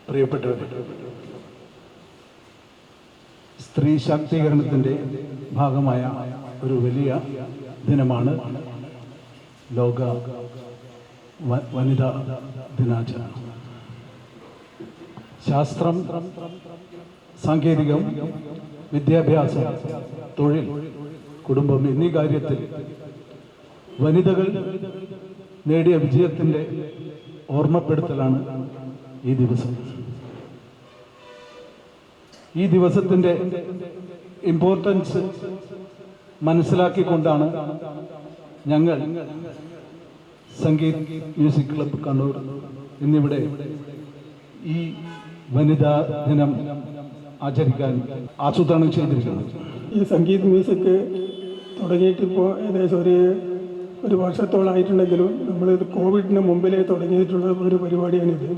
പ്രിയപ്പെട്ടവർ, സ്ത്രീ ശാക്തീകരണത്തിൻ്റെ ഭാഗമായ ഒരു വലിയ ദിനമാണ് ലോക വനിതാ ദിനാചരണം. ശാസ്ത്രം, സാങ്കേതികം, വിദ്യാഭ്യാസം, തൊഴിൽ, കുടുംബം എന്നീ കാര്യത്തിൽ വനിതകൾ നേടിയ വിജയത്തിൻ്റെ ഓർമ്മപ്പെടുത്തലാണ് ഈ ദിവസം. ഈ ദിവസത്തിൻ്റെ ഇമ്പോർട്ടൻസ് മനസ്സിലാക്കിക്കൊണ്ടാണ് ഞങ്ങൾ സംഗീത് മ്യൂസിക് ക്ലബ്ബ് കണ്ണൂർ ഇന്നിവിടെ ഈ വനിതാ ദിനം ആചരിക്കാൻ ആസൂത്രണം ചെയ്തിരിക്കുന്നത്. ഈ സംഗീത് മ്യൂസിക് തുടങ്ങിയിട്ടിപ്പോൾ ഏകദേശം ഒരു വർഷത്തോളമായിട്ടുണ്ടെങ്കിലും നമ്മളിത് കോവിഡിന് മുമ്പിലേ തുടങ്ങിയിട്ടുള്ള ഒരു പരിപാടിയാണിത്.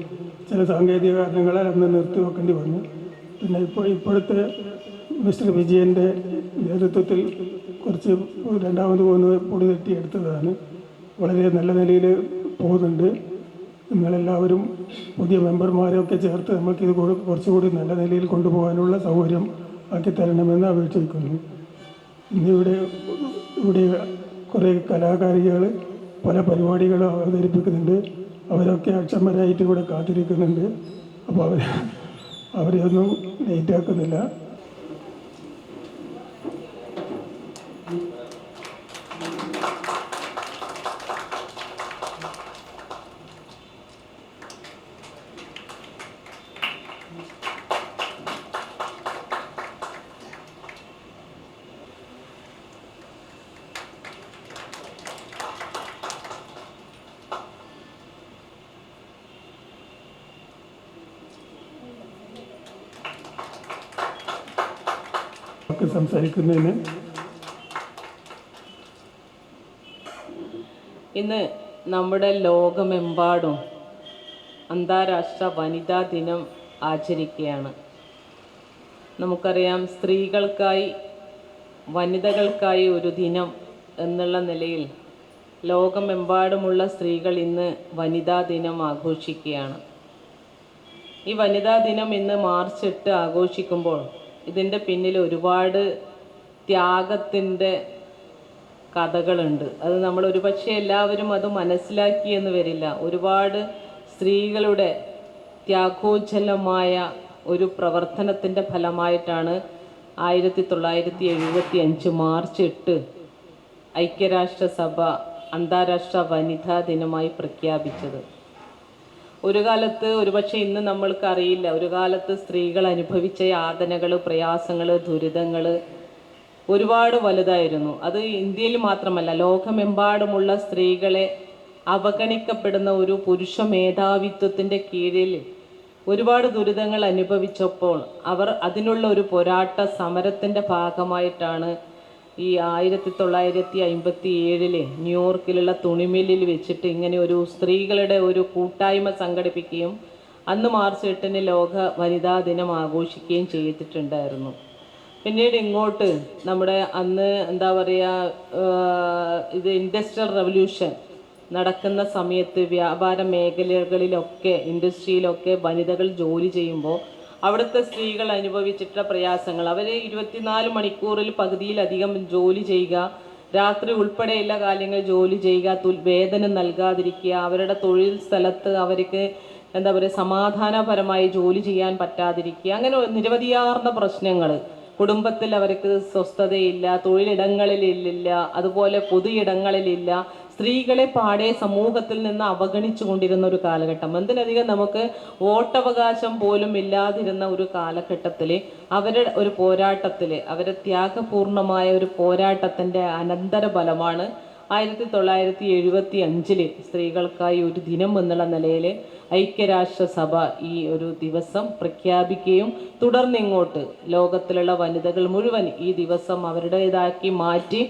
ചില സാങ്കേതിക കാരണങ്ങളാൽ അന്ന് നിർത്തി വെക്കേണ്ടി വന്നു. പിന്നെ ഇപ്പോഴത്തെ മിസ്റ്റർ വിജയൻ്റെ നേതൃത്വത്തിൽ കുറച്ച് രണ്ടാമത് പൊടി തട്ടിയെടുത്തതാണ്. വളരെ നല്ല നിലയിൽ പോകുന്നുണ്ട്. നിങ്ങളെല്ലാവരും പുതിയ മെമ്പർമാരെയൊക്കെ ചേർത്ത് നമുക്കിത് കുറച്ചുകൂടി നല്ല നിലയിൽ കൊണ്ടുപോകാനുള്ള സൗകര്യം ആക്കി തരണമെന്ന് അപേക്ഷിക്കുന്നു. ഇന്നിവിടെ കുറേ കലാകാരികൾ പല പരിപാടികളും അവതരിപ്പിക്കുന്നുണ്ട്. അവരൊക്കെ അക്ഷമരായിട്ട് ഇവിടെ കാത്തിരിക്കുന്നുണ്ട്. അപ്പോൾ അവരെയൊന്നും ലേറ്റാക്കുന്നില്ല. സംസാരിക്കുന്നതിന് ഇന്ന് നമ്മുടെ ലോകമെമ്പാടും അന്താരാഷ്ട്ര വനിതാ ദിനം ആചരിക്കുകയാണ്. നമുക്കറിയാം, സ്ത്രീകൾക്കായി വനിതകൾക്കായി ഒരു ദിനം എന്നുള്ള നിലയിൽ ലോകമെമ്പാടുമുള്ള സ്ത്രീകൾ ഇന്ന് വനിതാ ദിനം ആഘോഷിക്കുകയാണ്. ഈ വനിതാ ദിനം ഇന്ന് മാർച്ച് 8 ആഘോഷിക്കുമ്പോൾ ഇതിൻ്റെ പിന്നിൽ ഒരുപാട് ത്യാഗത്തിൻ്റെ കഥകളുണ്ട്. അത് നമ്മൾ ഒരുപക്ഷെ എല്ലാവരും അത് മനസ്സിലാക്കിയെന്ന് വരില്ല. ഒരുപാട് സ്ത്രീകളുടെ ത്യാഗോജ്ജലമായ ഒരു പ്രവർത്തനത്തിൻ്റെ ഫലമായിട്ടാണ് 1975 മാർച്ച് 8 ഐക്യരാഷ്ട്രസഭ അന്താരാഷ്ട്ര വനിതാ ദിനമായി പ്രഖ്യാപിച്ചത്. ഒരു കാലത്ത്, ഒരുപക്ഷെ ഇന്ന് നമ്മൾക്കറിയില്ല, ഒരു കാലത്ത് സ്ത്രീകൾ അനുഭവിച്ച യാതനകൾ, പ്രയാസങ്ങൾ, ദുരിതങ്ങൾ ഒരുപാട് വലുതായിരുന്നു. അത് ഇന്ത്യയിൽ മാത്രമല്ല, ലോകമെമ്പാടുമുള്ള സ്ത്രീകളെ അവഗണിക്കപ്പെടുന്ന ഒരു പുരുഷ മേധാവിത്വത്തിൻ്റെ കീഴിൽ ഒരുപാട് ദുരിതങ്ങൾ അനുഭവിച്ചപ്പോൾ അവർ അതിനുള്ള ഒരു പോരാട്ട സമരത്തിൻ്റെ ഭാഗമായിട്ടാണ് ഈ 1957 ന്യൂയോർക്കിലുള്ള തുണിമില്ലിൽ വെച്ചിട്ട് ഇങ്ങനെ ഒരു സ്ത്രീകളുടെ ഒരു കൂട്ടായ്മ സംഘടിപ്പിക്കുകയും അന്ന് മാർച്ച് 8 ലോക വനിതാ ദിനം ആഘോഷിക്കുകയും ചെയ്തിട്ടുണ്ടായിരുന്നു. പിന്നീട് ഇങ്ങോട്ട് നമ്മുടെ അന്ന് എന്താ പറയുക, ഇത് ഇൻഡസ്ട്രിയൽ റവല്യൂഷൻ നടക്കുന്ന സമയത്ത് വ്യാപാര മേഖലകളിലൊക്കെ, ഇൻഡസ്ട്രിയിലൊക്കെ വനിതകൾ ജോലി ചെയ്യുമ്പോൾ അവിടുത്തെ സ്ത്രീകൾ അനുഭവിച്ചിട്ടുള്ള പ്രയാസങ്ങൾ, അവർ 24 മണിക്കൂറിൽ പകുതിയിലധികം ജോലി ചെയ്യുക, രാത്രി ഉൾപ്പെടെയുള്ള കാര്യങ്ങൾ ജോലി ചെയ്യുക, വേതനം നൽകാതിരിക്കുക, അവരുടെ തൊഴിൽ സ്ഥലത്ത് അവർക്ക് എന്താ പറയുക സമാധാനപരമായി ജോലി ചെയ്യാൻ പറ്റാതിരിക്കുക, അങ്ങനെ നിരവധിയാർന്ന പ്രശ്നങ്ങൾ കുടുംബത്തിൽ അവർക്ക് സ്വസ്ഥതയില്ല, തൊഴിലിടങ്ങളിലില്ല, അതുപോലെ പൊതു ഇടങ്ങളിലില്ല. സ്ത്രീകളെ പാടെ സമൂഹത്തിൽ നിന്ന് അവഗണിച്ചു കൊണ്ടിരുന്ന ഒരു കാലഘട്ടം, എന്തിനധികം നമുക്ക് വോട്ടവകാശം പോലും ഇല്ലാതിരുന്ന ഒരു കാലഘട്ടത്തിൽ അവരുടെ ഒരു പോരാട്ടത്തിൽ, അവരുടെ ത്യാഗപൂർണമായ ഒരു പോരാട്ടത്തിൻ്റെ അനന്തരഫലമാണ് 1975 സ്ത്രീകൾക്കായി ഒരു ദിനം എന്നുള്ള നിലയിൽ ഐക്യരാഷ്ട്രസഭ ഈ ഒരു ദിവസം പ്രഖ്യാപിക്കുകയും തുടർന്നിങ്ങോട്ട് ലോകത്തിലുള്ള വനിതകൾ മുഴുവൻ ഈ ദിവസം അവരുടേതാക്കി മാറ്റി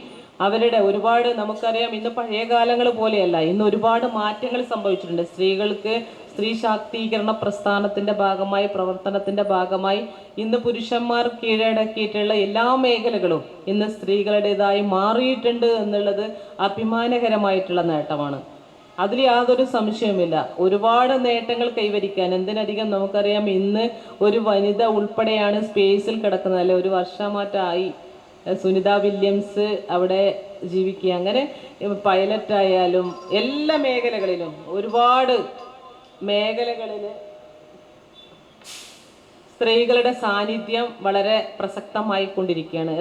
അവരുടെ ഒരുപാട്, നമുക്കറിയാം ഇന്ന് പഴയ കാലങ്ങൾ പോലെയല്ല, ഇന്ന് ഒരുപാട് മാറ്റങ്ങൾ സംഭവിച്ചിട്ടുണ്ട്. സ്ത്രീകൾക്ക് സ്ത്രീ ശാക്തീകരണ പ്രസ്ഥാനത്തിൻ്റെ ഭാഗമായി, പ്രവർത്തനത്തിൻ്റെ ഭാഗമായി ഇന്ന് പുരുഷന്മാർ കീഴടക്കിയിട്ടുള്ള എല്ലാ മേഖലകളും ഇന്ന് സ്ത്രീകളുടേതായി മാറിയിട്ടുണ്ട് എന്നുള്ളത് അഭിമാനകരമായിട്ടുള്ള നേട്ടമാണ്. അതിൽ യാതൊരു സംശയവുമില്ല. ഒരുപാട് നേട്ടങ്ങൾ കൈവരിക്കാൻ, എന്തിനധികം നമുക്കറിയാം ഇന്ന് ഒരു വനിത ഉൾപ്പെടെയാണ് സ്പേസിൽ കിടക്കുന്നത്, അല്ലെ? ഒരു വർഷമാറ്റമായി സുനിത വില്യംസ് അവിടെ ജീവിക്കുക. അങ്ങനെ പൈലറ്റായാലും എല്ലാ മേഖലകളിലും ഒരുപാട് മേഖലകളിൽ സ്ത്രീകളുടെ സാന്നിധ്യം വളരെ പ്രസക്തമായി കൊണ്ടിരിക്കുകയാണ്.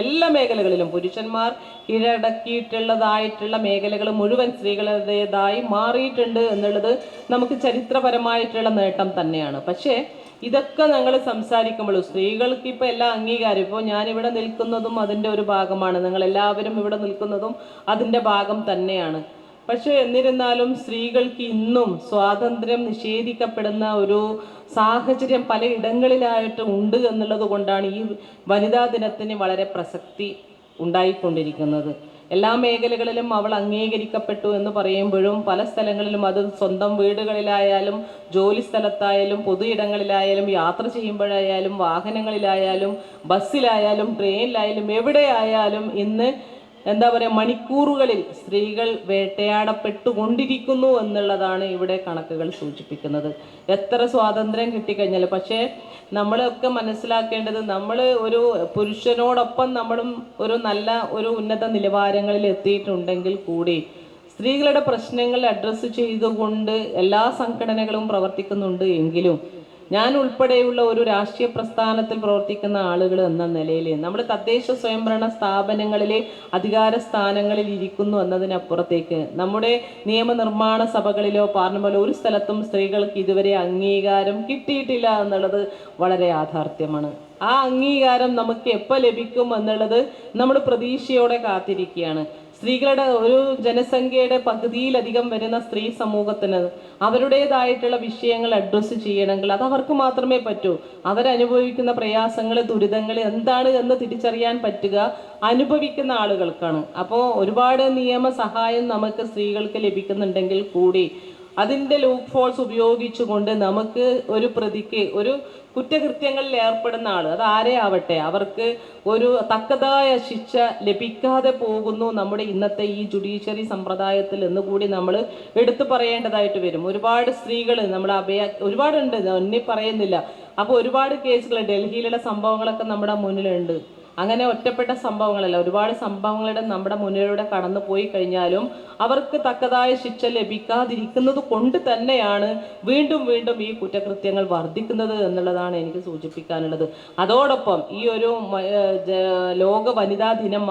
എല്ലാ മേഖലകളിലും പുരുഷന്മാർ കീഴടക്കിയിട്ടുള്ളതായിട്ടുള്ള മേഖലകൾ മുഴുവൻ സ്ത്രീകളുടേതായി മാറിയിട്ടുണ്ട് എന്നുള്ളത് നമുക്ക് ചരിത്രപരമായിട്ടുള്ള നേട്ടം തന്നെയാണ്. പക്ഷേ ഇതൊക്കെ ഞങ്ങൾ സംസാരിക്കുമ്പോൾ സ്ത്രീകൾക്ക് ഇപ്പോൾ എല്ലാ അംഗീകാരം, ഇപ്പോൾ ഞാനിവിടെ നിൽക്കുന്നതും അതിൻ്റെ ഒരു ഭാഗമാണ്, നിങ്ങളെല്ലാവരും ഇവിടെ നിൽക്കുന്നതും അതിൻ്റെ ഭാഗം തന്നെയാണ്. പക്ഷേ എന്നിരുന്നാലും സ്ത്രീകൾക്ക് ഇന്നും സ്വാതന്ത്ര്യം നിഷേധിക്കപ്പെടുന്ന ഒരു സാഹചര്യം പലയിടങ്ങളിലായിട്ട് ഉണ്ട് എന്നുള്ളത് കൊണ്ടാണ് ഈ വനിതാ ദിനത്തിന് വളരെ പ്രസക്തി ഉണ്ടായിക്കൊണ്ടിരിക്കുന്നത്. എല്ലാ മേഖലകളിലും അവൾ അംഗീകരിക്കപ്പെട്ടു എന്ന് പറയുമ്പോഴും പല സ്ഥലങ്ങളിലും, അത് സ്വന്തം വീടുകളിലായാലും ജോലി സ്ഥലത്തായാലും പൊതു ഇടങ്ങളിലായാലും യാത്ര ചെയ്യുമ്പോഴായാലും വാഹനങ്ങളിലായാലും ബസ്സിലായാലും ട്രെയിനിലായാലും എവിടെയായാലും ഇന്ന് എന്താ പറയുക, മണിക്കൂറുകളിൽ സ്ത്രീകൾ വേട്ടയാടപ്പെട്ടുകൊണ്ടിരിക്കുന്നു എന്നുള്ളതാണ് ഇവിടെ കണക്കുകൾ സൂചിപ്പിക്കുന്നത്. എത്ര സ്വാതന്ത്ര്യം കിട്ടിക്കഴിഞ്ഞാൽ, പക്ഷേ നമ്മളൊക്കെ മനസ്സിലാക്കേണ്ടത്, നമ്മൾ ഒരു പുരുഷനോടൊപ്പം നമ്മളും ഒരു നല്ല ഒരു ഉന്നത നിലവാരങ്ങളിൽ എത്തിയിട്ടുണ്ടെങ്കിൽ കൂടി സ്ത്രീകളുടെ പ്രശ്നങ്ങൾ അഡ്രസ്സ് ചെയ്തുകൊണ്ട് എല്ലാ സംഘടനകളും പ്രവർത്തിക്കുന്നുണ്ട് എങ്കിലും ഞാൻ ഉൾപ്പെടെയുള്ള ഒരു രാഷ്ട്രീയ പ്രസ്ഥാനത്തിൽ പ്രവർത്തിക്കുന്ന ആളുകൾ എന്ന നിലയിൽ നമ്മൾ തദ്ദേശ സ്വയംഭരണ സ്ഥാപനങ്ങളിലെ അധികാര സ്ഥാനങ്ങളിൽ ഇരിക്കുന്നു എന്നതിനപ്പുറത്തേക്ക് നമ്മുടെ നിയമനിർമ്മാണ സഭകളിലോ പാർലമെന്റിലോ ഒരു സ്ഥലത്തും സ്ത്രീകൾക്ക് ഇതുവരെ അംഗീകാരം കിട്ടിയിട്ടില്ല എന്നുള്ളത് വളരെ യാഥാർത്ഥ്യമാണ്. ആ അംഗീകാരം നമുക്ക് എപ്പോൾ ലഭിക്കും എന്നുള്ളത് നമ്മൾ പ്രതീക്ഷയോടെ കാത്തിരിക്കുകയാണ്. സ്ത്രീകളുടെ ഒരു ജനസംഖ്യയുടെ പകുതിയിലധികം വരുന്ന സ്ത്രീ സമൂഹത്തിന് അവരുടേതായിട്ടുള്ള വിഷയങ്ങൾ അഡ്രസ്സ് ചെയ്യണമെങ്കിൽ അത് അവർക്ക് മാത്രമേ പറ്റൂ. അവരനുഭവിക്കുന്ന പ്രയാസങ്ങൾ, ദുരിതങ്ങൾ എന്താണ് എന്ന് തിരിച്ചറിയാൻ പറ്റുക അനുഭവിക്കുന്ന ആളുകൾക്കാണ്. അപ്പോൾ ഒരുപാട് നിയമസഹായം നമുക്ക് സ്ത്രീകൾക്ക് ലഭിക്കുന്നുണ്ടെങ്കിൽ കൂടി അതിൻ്റെ ലൂപ്പ് ഫോൾസ് ഉപയോഗിച്ചുകൊണ്ട് നമുക്ക് ഒരു പ്രതിക്ക്, ഒരു കുറ്റകൃത്യങ്ങളിൽ ഏർപ്പെടുന്ന ആൾ, അത് ആരേ ആവട്ടെ, അവർക്ക് ഒരു തക്കതായ ശിക്ഷ ലഭിക്കാതെ പോകുന്നു നമ്മുടെ ഇന്നത്തെ ഈ ജുഡീഷ്യറി സമ്പ്രദായത്തിൽ എന്നുകൂടി നമ്മൾ എടുത്തു പറയേണ്ടതായിട്ട് വരും. ഒരുപാട് സ്ത്രീകൾ നമ്മൾ ഒരുപാടുണ്ട്, എണ്ണി പറയുന്നില്ല. അപ്പോൾ ഒരുപാട് കേസുകൾ, ഡൽഹിയിലുള്ള സംഭവങ്ങളൊക്കെ നമ്മുടെ മുന്നിലുണ്ട്. അങ്ങനെ ഒറ്റപ്പെട്ട സംഭവങ്ങളല്ല, ഒരുപാട് സംഭവങ്ങളുടെ നമ്മുടെ മുന്നിലൂടെ കടന്നു പോയി കഴിഞ്ഞാലും അവർക്ക് തക്കതായ ശിക്ഷ ലഭിക്കാതിരിക്കുന്നത് കൊണ്ട് തന്നെയാണ് വീണ്ടും വീണ്ടും ഈ കുറ്റകൃത്യങ്ങൾ വർദ്ധിക്കുന്നത് എന്നുള്ളതാണ് എനിക്ക് സൂചിപ്പിക്കാനുള്ളത്. അതോടൊപ്പം ഈ ഒരു ലോക വനിതാ ദിനം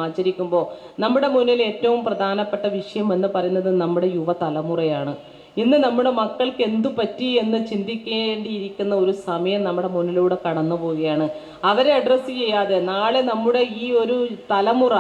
ആചരിക്കുമ്പോൾ നമ്മുടെ മുന്നിൽ ഏറ്റവും പ്രധാനപ്പെട്ട വിഷയം എന്ന് പറയുന്നത് നമ്മുടെ യുവതലമുറയാണ്. ഇന്ന് നമ്മുടെ മക്കൾക്ക് എന്തു പറ്റി എന്ന് ചിന്തിക്കേണ്ടിയിരിക്കുന്ന ഒരു സമയം നമ്മുടെ മുന്നിലൂടെ കടന്നു പോവുകയാണ്. അവരെ അഡ്രസ്സ് ചെയ്യാതെ നാളെ നമ്മുടെ ഈ ഒരു തലമുറ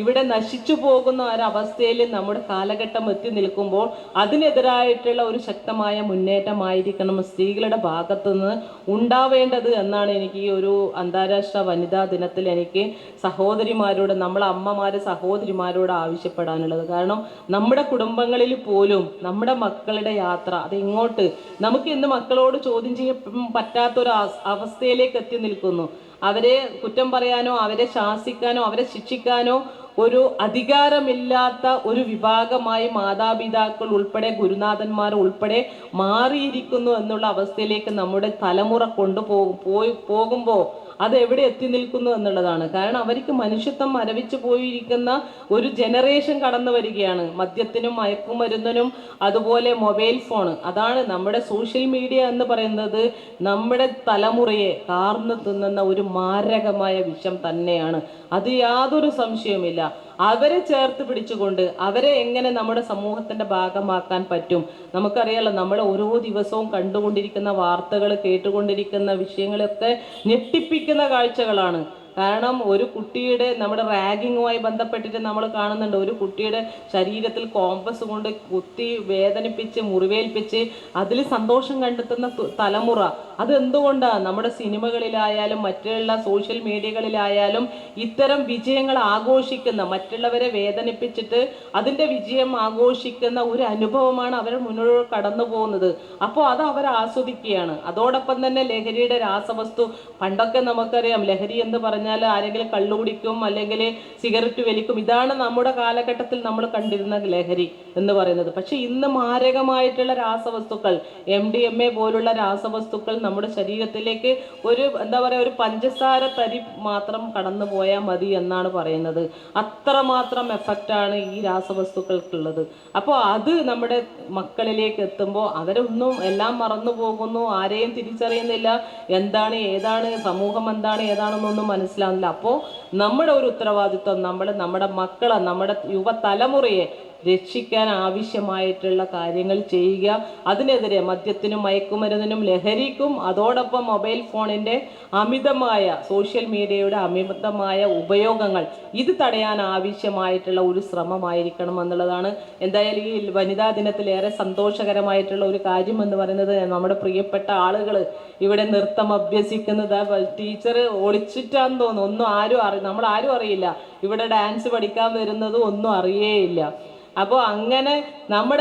ഇവിടെ നശിച്ചു പോകുന്ന ഒരവസ്ഥയിൽ നമ്മുടെ കാലഘട്ടം എത്തി നിൽക്കുമ്പോൾ അതിനെതിരായിട്ടുള്ള ഒരു ശക്തമായ മുന്നേറ്റമായിരിക്കണം സ്ത്രീകളുടെ ഭാഗത്തു നിന്ന് ഉണ്ടാവേണ്ടത് എന്നാണ് എനിക്ക് ഈ ഒരു അന്താരാഷ്ട്ര വനിതാ ദിനത്തിൽ എനിക്ക് സഹോദരിമാരോട്, നമ്മളെ അമ്മമാര് സഹോദരിമാരോട് ആവശ്യപ്പെടാനുള്ളത്. കാരണം നമ്മുടെ കുടുംബങ്ങളിൽ പോലും നമ്മുടെ മക്കളുടെ യാത്ര അത് ഇങ്ങോട്ട് നമുക്ക് ഇന്ന് മക്കളോട് ചോദ്യം ചെയ്യാൻ പറ്റാത്തൊരു അവസ്ഥയിലേക്ക് എത്തി നിൽക്കുന്നു. അവരെ കുറ്റം പറയാനോ അവരെ ശാസിക്കാനോ അവരെ ശിക്ഷിക്കാനോ ഒരു അധികാരമില്ലാത്ത ഒരു വിഭാഗമായി മാതാപിതാക്കൾ ഉൾപ്പെടെ ഗുരുനാഥന്മാർ ഉൾപ്പെടെ മാറിയിരിക്കുന്നു എന്നുള്ള അവസ്ഥയിലേക്ക് നമ്മുടെ തലമുറ പോകുമ്പോൾ അത് എവിടെ എത്തി നിൽക്കുന്നു എന്നുള്ളതാണ്. കാരണം അവർക്ക് മനുഷ്യത്വം മരവിച്ചു പോയിരിക്കുന്ന ഒരു ജനറേഷൻ കടന്നു വരികയാണ്. മദ്യത്തിനും മയക്കുമരുന്നിനും അതുപോലെ മൊബൈൽ ഫോൺ, അതാണ് നമ്മുടെ സോഷ്യൽ മീഡിയ എന്ന് പറയുന്നത് നമ്മുടെ തലമുറയെ കാർന്നു തിന്നുന്ന ഒരു മാരകമായ വിഷം തന്നെയാണ്. അത് യാതൊരു സംശയവുമില്ല. അവരെ ചേർത്ത് പിടിച്ചുകൊണ്ട് അവരെ എങ്ങനെ നമ്മുടെ സമൂഹത്തിന്റെ ഭാഗമാക്കാൻ പറ്റും? നമുക്കറിയാലോ, നമ്മൾ ഓരോ ദിവസവും കണ്ടുകൊണ്ടിരിക്കുന്ന വാർത്തകൾ, കേട്ടുകൊണ്ടിരിക്കുന്ന വിഷയങ്ങളൊക്കെ ഞെട്ടിപ്പിക്കുന്ന കാഴ്ചകളാണ്. കാരണം ഒരു കുട്ടിയുടെ നമ്മുടെ റാഗിങ്ങുമായി ബന്ധപ്പെട്ടിട്ട് നമ്മൾ കാണുന്നുണ്ട്, ഒരു കുട്ടിയുടെ ശരീരത്തിൽ കോമ്പസ് കൊണ്ട് കുത്തി വേദനിപ്പിച്ച് മുറിവേൽപ്പിച്ച് അതിൽ സന്തോഷം കണ്ടെത്തുന്ന തലമുറ. അത് എന്തുകൊണ്ടാണ്? നമ്മുടെ സിനിമകളിലായാലും മറ്റുള്ള സോഷ്യൽ മീഡിയകളിലായാലും ഇത്തരം വിജയങ്ങൾ ആഘോഷിക്കുന്ന, മറ്റുള്ളവരെ വേദനിപ്പിച്ചിട്ട് അതിൻ്റെ വിജയം ആഘോഷിക്കുന്ന ഒരു അനുഭവമാണ് അവർ മുന്നോട്ട് കടന്നു പോകുന്നത്. അപ്പോൾ അത് അവർ ആസ്വദിക്കുകയാണ്. അതോടൊപ്പം തന്നെ ലഹരിയുടെ രാസവസ്തു, പണ്ടൊക്കെ നമുക്കറിയാം ലഹരി എന്ന് പറഞ്ഞാൽ ആരെങ്കിലും കള്ളു കുടിക്കും അല്ലെങ്കിൽ സിഗരറ്റ് വലിക്കും. ഇതാണ് നമ്മുടെ കാലഘട്ടത്തിൽ നമ്മൾ കണ്ടിരുന്ന ലഹരി എന്ന് പറയുന്നത്. പക്ഷെ ഇന്ന് മാരകമായിട്ടുള്ള രാസവസ്തുക്കൾ, MDMA പോലുള്ള രാസവസ്തുക്കൾ നമ്മുടെ ശരീരത്തിലേക്ക് ഒരു ഒരു പഞ്ചസാര തരി മാത്രം കടന്നു പോയാൽ മതി എന്നാണ് പറയുന്നത്. അത്രമാത്രം എഫക്റ്റാണ് ഈ രാസവസ്തുക്കൾക്കുള്ളത്. അപ്പോൾ അത് നമ്മുടെ മക്കളിലേക്ക് എത്തുമ്പോൾ അവരൊന്നും എല്ലാം മറന്നു പോകുന്നു, ആരെയും തിരിച്ചറിയുന്നില്ല, എന്താണ് ഏതാണ് സമൂഹം, എന്താണ് ഏതാണെന്നൊന്നും മനസ്സിലാവുന്നില്ല. അപ്പോൾ നമ്മുടെ ഒരു ഉത്തരവാദിത്വം നമ്മുടെ മക്കളെ, നമ്മുടെ യുവതലമുറയെ രക്ഷിക്കാൻ ആവശ്യമായിട്ടുള്ള കാര്യങ്ങൾ ചെയ്യുക. അതിനെതിരെ മദ്യത്തിനും മയക്കുമരുന്നിനും ലഹരിക്കും അതോടൊപ്പം മൊബൈൽ ഫോണിൻ്റെ അമിതമായ, സോഷ്യൽ മീഡിയയുടെ അമിതമായ ഉപയോഗങ്ങൾ, ഇത് തടയാൻ ആവശ്യമായിട്ടുള്ള ഒരു ശ്രമമായിരിക്കണം എന്നുള്ളതാണ്. എന്തായാലും ഈ വനിതാ ദിനത്തിൽ ഏറെ സന്തോഷകരമായിട്ടുള്ള ഒരു കാര്യം എന്ന് പറയുന്നത്, നമ്മുടെ പ്രിയപ്പെട്ട ആളുകൾ ഇവിടെ നൃത്തം അഭ്യസിക്കുന്നത് ടീച്ചർ ഒളിച്ചിട്ടാന്ന് തോന്നുന്നു, ഒന്നും നമ്മൾ ആരും അറിയില്ല. ഇവിടെ ഡാൻസ് പഠിക്കാൻ വരുന്നത് ഒന്നും അറിയേയില്ല. അപ്പോൾ അങ്ങനെ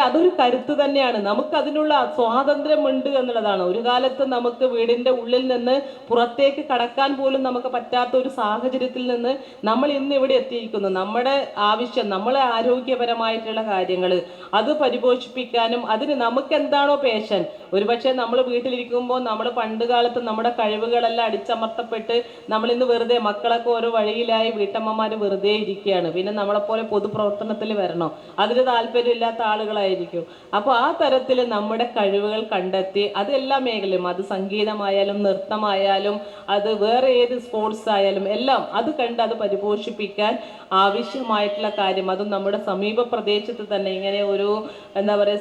അതൊരു കരുത്ത് തന്നെയാണ്. നമുക്കതിനുള്ള സ്വാതന്ത്ര്യമുണ്ട് എന്നുള്ളതാണ്. ഒരു കാലത്ത് നമുക്ക് വീടിൻ്റെ ഉള്ളിൽ നിന്ന് പുറത്തേക്ക് കടക്കാൻ പോലും നമുക്ക് പറ്റാത്ത ഒരു സാഹചര്യത്തിൽ നിന്ന് നമ്മൾ ഇന്ന് ഇവിടെ എത്തിയിരിക്കുന്നു. നമ്മുടെ ആവശ്യം, നമ്മളെ ആരോഗ്യപരമായിട്ടുള്ള കാര്യങ്ങൾ അത് പരിപോഷിപ്പിക്കാനും അതിന് നമുക്ക് എന്താണോ പേഷൻ, ഒരുപക്ഷെ നമ്മൾ വീട്ടിലിരിക്കുമ്പോൾ നമ്മൾ പണ്ട് കാലത്ത് നമ്മുടെ കഴിവുകളെല്ലാം അടിച്ചമർത്തപ്പെട്ട് നമ്മളിന്ന് വെറുതെ, മക്കളൊക്കെ ഓരോ വഴിയിലായി വീട്ടമ്മമാർ വെറുതെ ഇരിക്കുകയാണ്. പിന്നെ നമ്മളെപ്പോലെ പൊതുപ്രവർത്തനത്തിൽ വരണോ? അതിന് താല്പര്യമില്ലാത്ത ആളുകളായിരിക്കും. അപ്പോൾ ആ തരത്തിൽ നമ്മുടെ കഴിവുകൾ കണ്ടെത്തി അത് എല്ലാ മേഖലയും, അത് സംഗീതമായാലും നൃത്തമായാലും അത് വേറെ ഏത് സ്പോർട്സ് ആയാലും എല്ലാം അത് കണ്ട് അത് പരിപോഷിപ്പിക്കാൻ ആവശ്യമായിട്ടുള്ള കാര്യം, അതും നമ്മുടെ സമീപ പ്രദേശത്ത് തന്നെ ഇങ്ങനെ ഒരു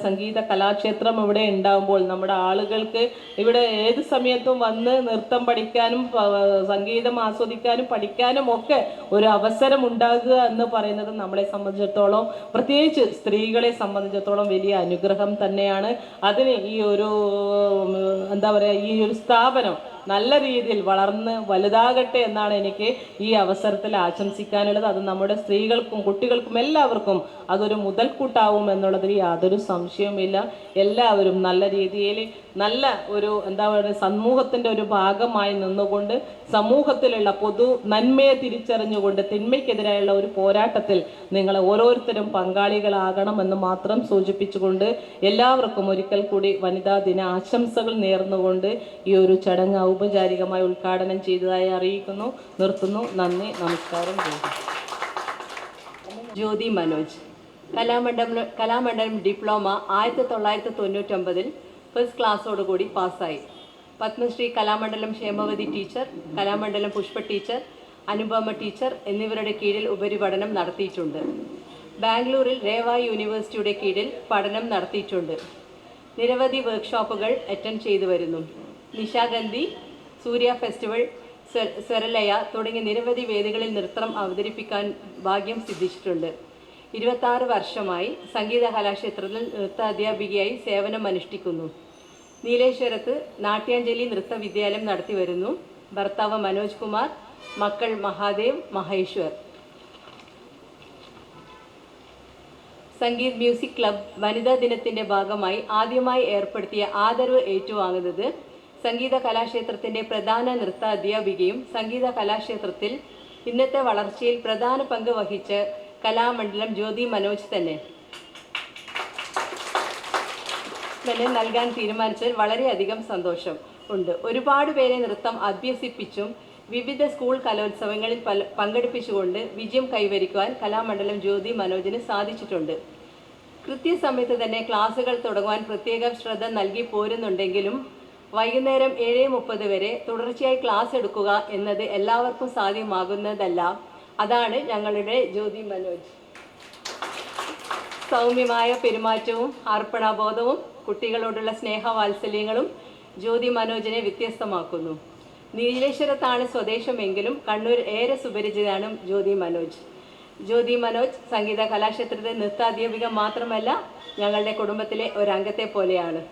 സംഗീത കലാക്ഷേത്രം ഇവിടെ ഉണ്ടാകുമ്പോൾ നമ്മുടെ ആളുകൾക്ക് ഇവിടെ ഏത് സമയത്തും വന്ന് നൃത്തം പഠിക്കാനും സംഗീതം ആസ്വദിക്കാനും പഠിക്കാനും ഒക്കെ ഒരു അവസരം ഉണ്ടാകുക എന്ന് പറയുന്നത് നമ്മളെ സംബന്ധിച്ചിടത്തോളം, പ്രത്യേകിച്ച് സ്ത്രീകളെ സംബന്ധിച്ചിടത്തോളം വലിയ അനുഗ്രഹം തന്നെയാണ്. അതിന് ഈ ഒരു ഈ ഒരു സ്ഥാപനം നല്ല രീതിയിൽ വളർന്ന് വലുതാകട്ടെ എന്നാണ് എനിക്ക് ഈ അവസരത്തിൽ ആശംസിക്കാനുള്ളത്. അത് നമ്മുടെ സ്ത്രീകൾക്കും കുട്ടികൾക്കും എല്ലാവർക്കും അതൊരു മുതൽക്കൂട്ടാവും എന്നുള്ളതിൽ യാതൊരു സംശയവുമില്ല. എല്ലാവരും നല്ല രീതിയിൽ നല്ല ഒരു സമൂഹത്തിൻ്റെ ഒരു ഭാഗമായി നിന്നുകൊണ്ട് സമൂഹത്തിലുള്ള പൊതു നന്മയെ തിരിച്ചറിഞ്ഞുകൊണ്ട് തിന്മയ്ക്കെതിരായുള്ള ഒരു പോരാട്ടത്തിൽ നിങ്ങൾ ഓരോരുത്തരും പങ്കാളികളാകണമെന്ന് മാത്രം സൂചിപ്പിച്ചുകൊണ്ട് എല്ലാവർക്കും ഒരിക്കൽ കൂടി വനിതാ ദിന ആശംസകൾ നേർന്നുകൊണ്ട് ഈ ഒരു ചടങ്ങ് ഔപചാരികമായി ഉദ്ഘാടനം ചെയ്തതായി അറിയിക്കുന്നു. നിർത്തുന്നു. നന്ദി, നമസ്കാരം. ജ്യോതി മനോജ്, കലാമണ്ഡലം ഡിപ്ലോമ 1999 ഫസ്റ്റ് ക്ലാസ്സോടുകൂടി പാസ്സായി. Padmashri Kalamandalam Kshemavathi teacher, Kalamandalam Pushpa teacher, Anupama teacher എന്നിവരുടെ കീഴിൽ ഉപരിപഠനം നടത്തിയിട്ടുണ്ട്. ബാംഗ്ലൂരിൽ രേവ യൂണിവേഴ്സിറ്റിയുടെ കീഴിൽ പഠനം നടത്തിയിട്ടുണ്ട്. നിരവധി വർക്ക്ഷോപ്പുകൾ അറ്റൻഡ് ചെയ്തു വരുന്നു. നിശാഗന്ധി, സൂര്യ ഫെസ്റ്റിവൽ, സ്വരലയ തുടങ്ങിയ നിരവധി വേദികളിൽ നൃത്തം അവതരിപ്പിക്കാൻ ഭാഗ്യം സിദ്ധിച്ചിട്ടുണ്ട്. 26 വർഷമായി സംഗീത കലാക്ഷേത്രത്തിൽ നൃത്ത അധ്യാപികയായി സേവനം അനുഷ്ഠിക്കുന്നു. നീലേശ്വരത്ത് നാട്യാഞ്ജലി നൃത്ത വിദ്യാലയം നടത്തി വരുന്നു. ഭർത്താവ് മനോജ് കുമാർ, മക്കൾ മഹാദേവ്, മഹേശ്വർ. സംഗീത് മ്യൂസിക് ക്ലബ് വനിതാ ദിനത്തിൻ്റെ ഭാഗമായി ആദ്യമായി ഏർപ്പെടുത്തിയ ആദരവ് ഏറ്റുവാങ്ങുന്നത് സംഗീത കലാക്ഷേത്രത്തിൻ്റെ പ്രധാന നൃത്ത അധ്യാപികയും സംഗീത കലാക്ഷേത്രത്തിൽ ഇന്നത്തെ വളർച്ചയിൽ പ്രധാന പങ്ക് വഹിച്ച കലാമണ്ഡലം ജ്യോതി മനോജ് തന്നെ നൽകാൻ തീരുമാനിച്ചതിൽ വളരെയധികം സന്തോഷം ഉണ്ട്. ഒരുപാട് പേരെ നൃത്തം അഭ്യസിപ്പിച്ചും വിവിധ സ്കൂൾ കലോത്സവങ്ങളിൽ പങ്കെടുപ്പിച്ചുകൊണ്ട് വിജയം കൈവരിക്കുവാൻ കലാമണ്ഡലം ജ്യോതി മനോജിന് സാധിച്ചിട്ടുണ്ട്. കൃത്യസമയത്ത് തന്നെ ക്ലാസുകൾ തുടങ്ങുവാൻ പ്രത്യേകം ശ്രദ്ധ നൽകി പോരുന്നുണ്ടെങ്കിലും വൈകുന്നേരം 7:30 വരെ തുടർച്ചയായി ക്ലാസ് എടുക്കുക എന്നത് എല്ലാവർക്കും സാധ്യമാകുന്നതല്ല. അതാണ് ഞങ്ങളുടെ ജ്യോതി മനോജ്. സൗമ്യമായ പെരുമാറ്റവും അർപ്പണബോധവും കുട്ടികളോടുള്ള സ്നേഹവാത്സല്യങ്ങളും ജ്യോതി മനോജിനെ വ്യത്യസ്തമാക്കുന്നു. നീലേശ്വരത്താണ് സ്വദേശമെങ്കിലും കണ്ണൂർ ഏറെ സുപരിചിതമാണ് ജ്യോതി മനോജ്. ജ്യോതി മനോജ് സംഗീത കലാക്ഷേത്രത്തിലെ നൃത്താധ്യാപിക മാത്രമല്ല, ഞങ്ങളുടെ കുടുംബത്തിലെ ഒരംഗത്തെ പോലെയാണ്.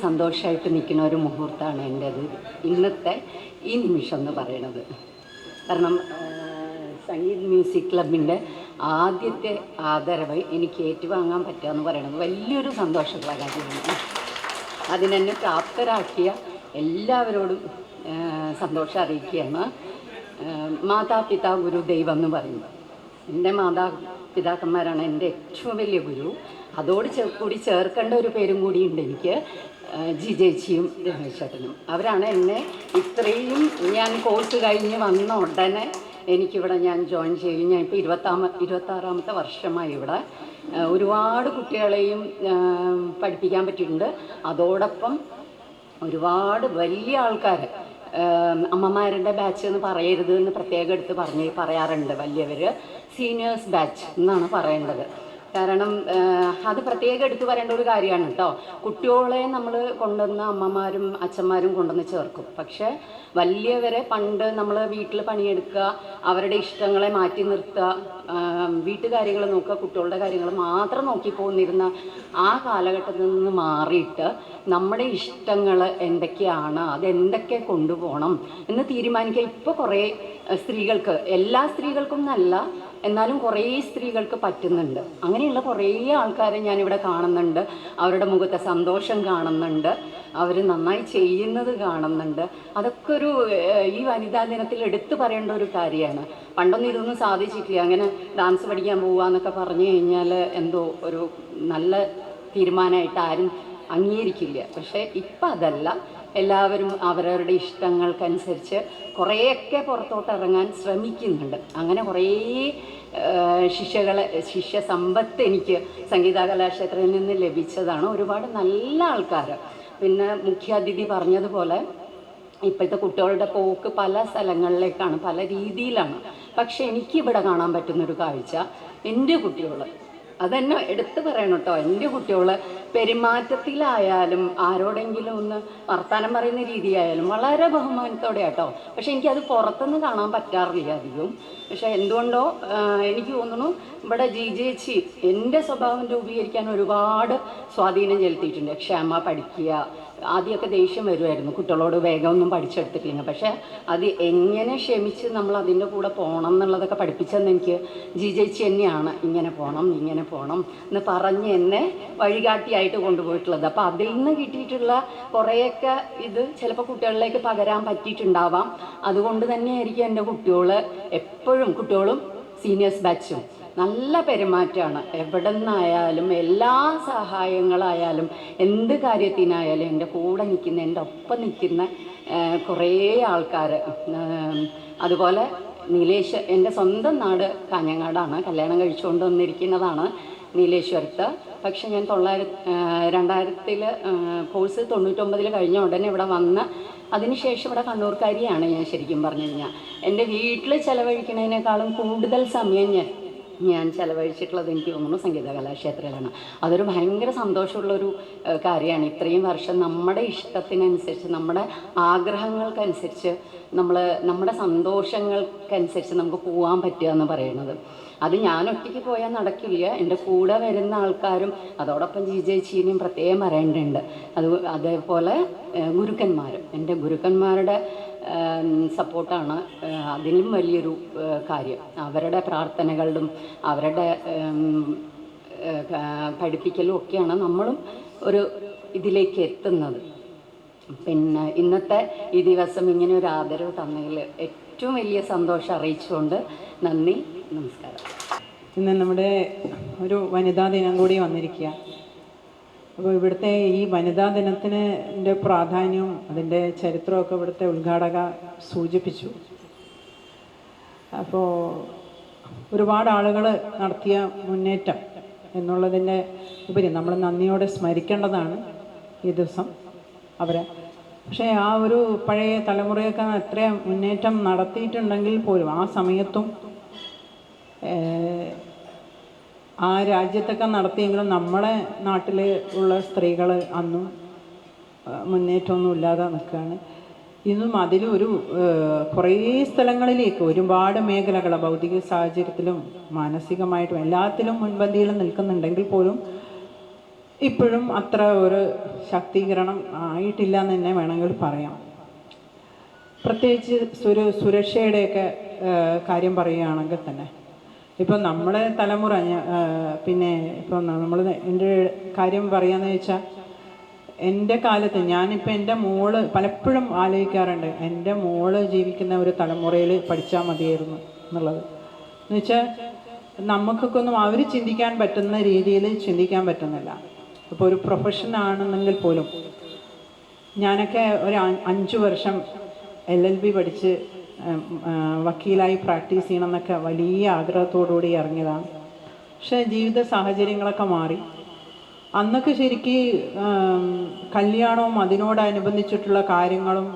സന്തോഷമായിട്ട് നിൽക്കുന്ന ഒരു മുഹൂർത്തമാണ് എൻ്റേത് ഇന്നത്തെ ഈ നിമിഷം എന്ന് പറയുന്നത്. കാരണം സംഗീത് മ്യൂസിക് ക്ലബിൻ്റെ ആദ്യത്തെ ആദരവ് എനിക്ക് ഏറ്റുവാങ്ങാൻ പറ്റുക എന്ന് പറയുന്നത് വലിയൊരു സന്തോഷമുള്ള കാര്യമാണ്. അതിനെന്നെ പ്രാപ്തരാക്കിയ എല്ലാവരോടും സന്തോഷം അറിയിക്കുകയാണ്. മാതാപിതാ ഗുരു ദൈവം എന്ന് പറയുന്നത് എൻ്റെ മാതാപിതാക്കന്മാരാണ് എൻ്റെ ഏറ്റവും വലിയ ഗുരു. അതോട് കൂടി ചേർക്കേണ്ട ഒരു പേരും കൂടിയുണ്ട് എനിക്ക്, ജി ചേച്ചിയും രമേശേട്ടനും. അവരാണ് എന്നെ ഇത്രയും, ഞാൻ കോഴ്സ് കഴിഞ്ഞ് വന്ന ഉടനെ എനിക്കിവിടെ ഞാൻ ജോയിൻ ചെയ്യും. ഞാൻ ഇപ്പോൾ 26ാമത്തെ വർഷമായി ഇവിടെ. ഒരുപാട് കുട്ടികളെയും പഠിപ്പിക്കാൻ പറ്റിയിട്ടുണ്ട്. അതോടൊപ്പം ഒരുപാട് വലിയ ആൾക്കാർ, അമ്മമാരുടെ ബാച്ച് എന്ന് പറയരുത് എന്ന് പ്രത്യേകം എടുത്ത് പറയാറുണ്ട്. വലിയവർ സീനിയേഴ്സ് ബാച്ച് എന്നാണ് പറയേണ്ടത്. കാരണം അത് പ്രത്യേകം എടുത്തു പറയേണ്ട ഒരു കാര്യമാണ് കേട്ടോ. കുട്ടികളെ നമ്മൾ കൊണ്ടുവന്ന് അമ്മമാരും അച്ഛന്മാരും കൊണ്ടുവന്ന് ചേർക്കും. പക്ഷേ വലിയവരെ പണ്ട് നമ്മൾ വീട്ടിൽ പണിയെടുക്കുക, അവരുടെ ഇഷ്ടങ്ങളെ മാറ്റി നിർത്തുക, വീട്ടുകാര്യങ്ങൾ നോക്കുക, കുട്ടികളുടെ കാര്യങ്ങൾ മാത്രം നോക്കി പോന്നിരുന്ന ആ കാലഘട്ടത്തിൽ നിന്ന് മാറിയിട്ട് നമ്മുടെ ഇഷ്ടങ്ങൾ എന്തൊക്കെയാണ്, അതെന്തൊക്കെ കൊണ്ടുപോകണം എന്ന് തീരുമാനിക്കുക ഇപ്പോൾ കുറേ സ്ത്രീകൾക്ക്, എല്ലാ സ്ത്രീകൾക്കും എന്നല്ല, എന്നാലും കുറേ സ്ത്രീകൾക്ക് പറ്റുന്നുണ്ട്. അങ്ങനെയുള്ള കുറേ ആൾക്കാരെ ഞാനിവിടെ കാണുന്നുണ്ട്. അവരുടെ മുഖത്തെ സന്തോഷം കാണുന്നുണ്ട്, അവർ നന്നായി ചെയ്യുന്നത് കാണുന്നുണ്ട്. അതൊക്കെ ഒരു ഈ വനിതാ ദിനത്തിൽ എടുത്തു പറയേണ്ട ഒരു കാര്യമാണ്. പണ്ടൊന്നും ഇതൊന്നും സാധിച്ചിട്ടില്ല. അങ്ങനെ ഡാൻസ് പഠിക്കാൻ പോവുക എന്നൊക്കെ പറഞ്ഞു കഴിഞ്ഞാൽ എന്തോ ഒരു നല്ല തീരുമാനമായിട്ട് ആരും അംഗീകരിക്കില്ല. പക്ഷേ ഇപ്പം അതല്ല, എല്ലാവരും അവരവരുടെ ഇഷ്ടങ്ങൾക്കനുസരിച്ച് കുറേയൊക്കെ പുറത്തോട്ട് ഇറങ്ങാൻ ശ്രമിക്കുന്നുണ്ട്. അങ്ങനെ കുറേ ശിഷ്യ സമ്പത്ത് എനിക്ക് സംഗീത കലാക്ഷേത്രത്തിൽ നിന്ന് ലഭിച്ചതാണ്. ഒരുപാട് നല്ല ആൾക്കാർ. പിന്നെ മുഖ്യാതിഥി പറഞ്ഞതുപോലെ ഇപ്പോഴത്തെ കുട്ടികളുടെ പോക്ക് പല സ്ഥലങ്ങളിലേക്കാണ്, പല രീതിയിലാണ്. പക്ഷെ എനിക്കിവിടെ കാണാൻ പറ്റുന്നൊരു കാഴ്ച, എൻ്റെ കുട്ടികൾ, അതെന്നെ എടുത്തു പറയണം കേട്ടോ, എൻ്റെ കുട്ടികൾ പെരുമാറ്റത്തിലായാലും ആരോടെങ്കിലും ഒന്ന് വർത്താനം പറയുന്ന രീതിയായാലും വളരെ ബഹുമാനത്തോടെ കേട്ടോ. പക്ഷെ എനിക്കത് പുറത്തുനിന്ന് കാണാൻ പറ്റാറില്ല അധികം. പക്ഷെ എന്തുകൊണ്ടോ എനിക്ക് തോന്നുന്നു ഇവിടെ ചേച്ചി എൻ്റെ സ്വഭാവം രൂപീകരിക്കാൻ ഒരുപാട് സ്വാധീനം ചെലുത്തിയിട്ടുണ്ട്. ക്ഷമ പഠിക്കുക. ആദ്യമൊക്കെ ദേഷ്യം വരുമായിരുന്നു, കുട്ടികളോട് വേഗമൊന്നും പഠിച്ചെടുത്തിട്ടില്ലെങ്കിൽ. പക്ഷേ അത് എങ്ങനെ ക്ഷമിച്ച് നമ്മൾ അതിൻ്റെ കൂടെ പോകണം എന്നുള്ളതൊക്കെ പഠിപ്പിച്ചെന്ന് എനിക്ക് ചേച്ചി തന്നെയാണ്. ഇങ്ങനെ പോകണം, ഇങ്ങനെ പോകണം എന്ന് പറഞ്ഞ് എന്നെ വഴികാട്ടിയായിട്ട് കൊണ്ടുപോയിട്ടുള്ളത്. അപ്പോൾ അതിൽ നിന്ന് കിട്ടിയിട്ടുള്ള കുറേയൊക്കെ ഇത് ചിലപ്പോൾ കുട്ടികളിലേക്ക് പകരാൻ പറ്റിയിട്ടുണ്ടാവാം. അതുകൊണ്ട് തന്നെയായിരിക്കും എൻ്റെ കുട്ടികൾ എപ്പോഴും, കുട്ടികളും സീനിയേഴ്സ് ബാച്ചും നല്ല പെരുമാറ്റമാണ്. എവിടെ നിന്നായാലും എല്ലാ സഹായങ്ങളായാലും എന്ത് കാര്യത്തിനായാലും എൻ്റെ കൂടെ നിൽക്കുന്ന, എൻ്റെ ഒപ്പം നിൽക്കുന്ന കുറേ ആൾക്കാർ. അതുപോലെ നീലേശ്വർ, എൻ്റെ സ്വന്തം നാട് കാഞ്ഞങ്ങാടാണ്, കല്യാണം കഴിച്ചുകൊണ്ട് വന്നിരിക്കുന്നതാണ് നീലേശ്വരത്ത്. പക്ഷെ ഞാൻ 2000 കോഴ്സ് 99 കഴിഞ്ഞ ഉടനെ ഇവിടെ വന്ന് അതിനുശേഷം ഇവിടെ കണ്ണൂർക്കാരിയാണ് ഞാൻ. ശരിക്കും പറഞ്ഞു കഴിഞ്ഞാൽ എൻ്റെ വീട്ടിൽ ചിലവഴിക്കുന്നതിനേക്കാളും കൂടുതൽ സമയം ഞാൻ ചിലവഴിച്ചിട്ടുള്ളത് എനിക്ക് തോന്നുന്നു സംഗീത കലാക്ഷേത്രത്തിലാണ്. അതൊരു ഭയങ്കര സന്തോഷമുള്ളൊരു കാര്യമാണ്. ഇത്രയും വർഷം നമ്മുടെ ഇഷ്ടത്തിനനുസരിച്ച്, നമ്മുടെ ആഗ്രഹങ്ങൾക്കനുസരിച്ച്, നമ്മുടെ സന്തോഷങ്ങൾക്കനുസരിച്ച് നമുക്ക് പോകാൻ പറ്റുക എന്ന് പറയുന്നത്. അത് ഞാൻ ഒറ്റയ്ക്ക് പോയാൽ നടക്കില്ല. എൻ്റെ കൂടെ വരുന്ന ആൾക്കാരും അതോടൊപ്പം ചേച്ചിനെയും പ്രത്യേകം പറയേണ്ടതുണ്ട്. അതേപോലെ ഗുരുക്കന്മാരും, എൻ്റെ ഗുരുക്കന്മാരുടെ സപ്പോർട്ടാണ് അതിലും വലിയൊരു കാര്യം. അവരുടെ പ്രാർത്ഥനകളിലും അവരുടെ പഠിപ്പിക്കലും ഒക്കെയാണ് നമ്മളും ഒരു ഇതിലേക്ക് എത്തുന്നത്. പിന്നെ ഇന്നത്തെ ഈ ദിവസം ഇങ്ങനെ ഒരു ആദരവ് തന്നതിൽ ഏറ്റവും വലിയ സന്തോഷം അറിയിച്ചുകൊണ്ട് നന്ദി, നമസ്കാരം. ഇന്ന് നമ്മുടെ ഒരു വനിതാ ദിനം കൂടി വന്നിരിക്കുക. അപ്പോൾ ഇവിടുത്തെ ഈ വനിതാ ദിനത്തിൻ്റെ പ്രാധാന്യവും അതിൻ്റെ ചരിത്രമൊക്കെ ഇവിടുത്തെ ഉദ്ഘാടക സൂചിപ്പിച്ചു. അപ്പോൾ ഒരുപാട് ആളുകൾ നടത്തിയ മുന്നേറ്റം എന്നുള്ളതിൻ്റെ ഉപരി നമ്മൾ നന്ദിയോടെ സ്മരിക്കേണ്ടതാണ് ഈ ദിവസം അവരെ. പക്ഷേ ആ ഒരു പഴയ തലമുറയൊക്കെ എത്ര മുന്നേറ്റം നടത്തിയിട്ടുണ്ടെങ്കിൽ പോലും ആ സമയത്തും ആ രാജ്യത്തൊക്കെ നടത്തിയെങ്കിലും നമ്മളെ നാട്ടിൽ ഉള്ള സ്ത്രീകൾ അന്നും മുന്നേറ്റമൊന്നും ഇല്ലാതെ നിൽക്കുകയാണ്. ഇന്നും അതിലൊരു കുറേ സ്ഥലങ്ങളിലേക്ക് ഒരുപാട് മേഖലകൾ ഭൗതിക സാഹചര്യത്തിലും മാനസികമായിട്ടും എല്ലാത്തിലും മുൻപന്തിയിൽ നിൽക്കുന്നുണ്ടെങ്കിൽ പോലും ഇപ്പോഴും അത്ര ഒരു ശാക്തീകരണം ആയിട്ടില്ല എന്ന് തന്നെ വേണമെങ്കിൽ പറയാം. പ്രത്യേകിച്ച് സുരക്ഷയുടെയൊക്കെ കാര്യം പറയുകയാണെങ്കിൽ തന്നെ ഇപ്പം നമ്മുടെ തലമുറ, പിന്നെ ഇപ്പം നമ്മൾ എൻ്റെ കാര്യം പറയാന്ന് വെച്ചാൽ എൻ്റെ കാലത്ത് ഞാനിപ്പോൾ എൻ്റെ മോള് പലപ്പോഴും ആലോചിക്കാറുണ്ട്, എൻ്റെ മോള് ജീവിക്കുന്ന ഒരു തലമുറയിൽ പഠിച്ചാൽ മതിയായിരുന്നു എന്നുള്ളത്. എന്നുവെച്ചാൽ നമുക്കൊക്കെ ഒന്നും അവർ ചിന്തിക്കാൻ പറ്റുന്ന രീതിയിൽ ചിന്തിക്കാൻ പറ്റുന്നില്ല. ഇപ്പോൾ ഒരു പ്രൊഫഷനാണെന്നെങ്കിൽ പോലും ഞാനൊക്കെ ഒരു 5 വർഷം LLB പഠിച്ച് വക്കീലായി പ്രാക്ടീസ് ചെയ്യണം എന്നൊക്കെ വലിയ ആഗ്രഹത്തോടുകൂടി ഇറങ്ങിയതാണ്. പക്ഷേ ജീവിത സാഹചര്യങ്ങളൊക്കെ മാറി. അന്നൊക്കെ ശരിക്ക് കല്യാണവും അതിനോടനുബന്ധിച്ചിട്ടുള്ള കാര്യങ്ങളും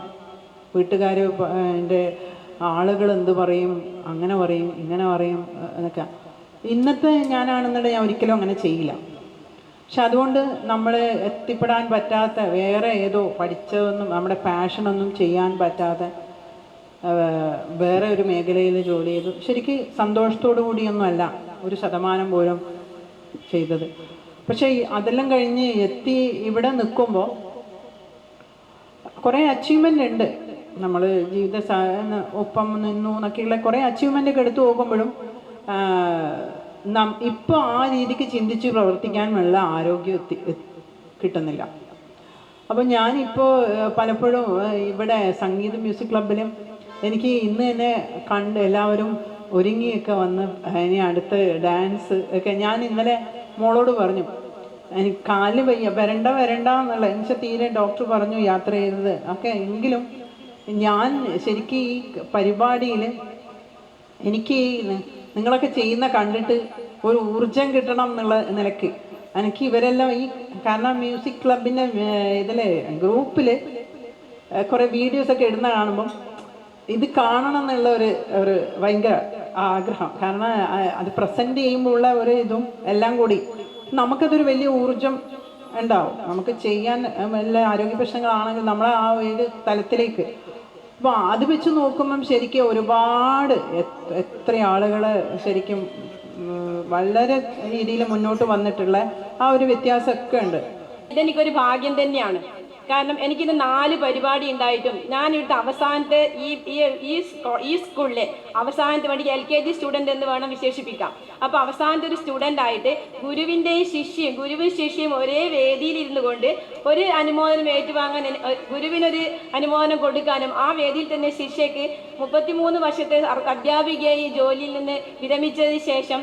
വീട്ടുകാർ, എൻ്റെ ആളുകൾ എന്ത് പറയും, അങ്ങനെ പറയും, ഇങ്ങനെ പറയും എന്നൊക്കെ. ഇന്നത്തെ ഞാനാണെന്നുണ്ടെങ്കിൽ ഞാൻ ഒരിക്കലും അങ്ങനെ ചെയ്യില്ല. പക്ഷെ അതുകൊണ്ട് നമ്മൾ എത്തിപ്പെടാൻ പറ്റാത്ത വേറെ ഏതോ പഠിച്ചതൊന്നും നമ്മുടെ പാഷനൊന്നും ചെയ്യാൻ പറ്റാതെ വേറെ ഒരു മേഖലയിൽ ജോലി ചെയ്തു. ശരിക്കും സന്തോഷത്തോടു കൂടിയൊന്നുമല്ല 1% പോലും ചെയ്തത്. പക്ഷേ അതെല്ലാം കഴിഞ്ഞ് എത്തി ഇവിടെ നിൽക്കുമ്പോൾ കുറേ അച്ചീവ്മെൻ്റ് ഉണ്ട്. നമ്മൾ ജീവിത ഒപ്പം നിന്നു എന്നൊക്കെയുള്ള കുറേ അച്ചീവ്മെൻ്റ് ഒക്കെ എടുത്തു നോക്കുമ്പോഴും ഇപ്പോൾ ആ രീതിക്ക് ചിന്തിച്ച് പ്രവർത്തിക്കാനുള്ള ആരോഗ്യം കിട്ടുന്നില്ല. അപ്പോൾ ഞാനിപ്പോൾ പലപ്പോഴും ഇവിടെ സംഗീത മ്യൂസിക് ക്ലബിലും എനിക്ക് ഇന്ന് തന്നെ കണ്ട് എല്ലാവരും ഒരുങ്ങിയൊക്കെ വന്ന് ഇനി അടുത്ത് ഡാൻസ് ഒക്കെ ഞാൻ ഇന്നലെ മോളോട് പറഞ്ഞു, എനിക്ക് കാല് വരണ്ട എന്നുള്ള എന്നുവെച്ചാൽ തീരെ ഡോക്ടർ പറഞ്ഞു യാത്ര ചെയ്തത് ഒക്കെ. എങ്കിലും ഞാൻ ശരിക്കും ഈ പരിപാടിയിൽ എനിക്ക് നിങ്ങളൊക്കെ ചെയ്യുന്ന കണ്ടിട്ട് ഒരു ഊർജം കിട്ടണം എന്നുള്ള നിലയ്ക്ക് എനിക്ക് ഇവരെല്ലാം കാരണം മ്യൂസിക് ക്ലബിൻ്റെ ഇതിൽ ഗ്രൂപ്പിൽ കുറേ വീഡിയോസൊക്കെ ഇടുന്ന കാണുമ്പം ഇത് കാണണം എന്നുള്ള ഒരു ഭയങ്കര ആഗ്രഹം. കാരണം അത് പ്രസൻറ്റ് ചെയ്യുമ്പോൾ ഉള്ള ഒരു ഇതും എല്ലാം കൂടി നമുക്കതൊരു വലിയ ഊർജം ഉണ്ടാവും. നമുക്ക് ചെയ്യാൻ വല്ല ആരോഗ്യ പ്രശ്നങ്ങളാണെങ്കിൽ നമ്മളെ ആ ഒരു തലത്തിലേക്ക് അപ്പോൾ അത് വെച്ച് നോക്കുമ്പം ശരിക്കും ഒരുപാട് എത്ര ആളുകൾ ശരിക്കും വളരെ രീതിയിൽ മുന്നോട്ട് വന്നിട്ടുള്ള ആ ഒരു വ്യത്യാസമൊക്കെ ഉണ്ട്. ഇതെനിക്കൊരു ഭാഗ്യം തന്നെയാണ്. കാരണം എനിക്കിന്ന് 4 പരിപാടി ഉണ്ടായിട്ടും ഞാൻ ഇവിടുത്തെ അവസാനത്തെ ഈ സ്കൂളിലെ അവസാനത്തെ വേണ്ടി LKG സ്റ്റുഡൻ്റ് എന്ന് വേണം വിശേഷിപ്പിക്കാം. അപ്പോൾ അവസാനത്തെ ഒരു സ്റ്റുഡൻ്റ് ആയിട്ട് ഗുരുവും ശിഷ്യയും ഒരേ വേദിയിൽ ഇരുന്നു കൊണ്ട് ഒരു അനുമോദനം ഏറ്റുവാങ്ങാൻ ഗുരുവിനൊരു അനുമോദനം കൊടുക്കാനും ആ വേദിയിൽ തന്നെ ശിഷ്യയ്ക്ക് 33 വർഷത്തെ അധ്യാപികയായി ജോലിയിൽ നിന്ന് വിരമിച്ചതിന് ശേഷം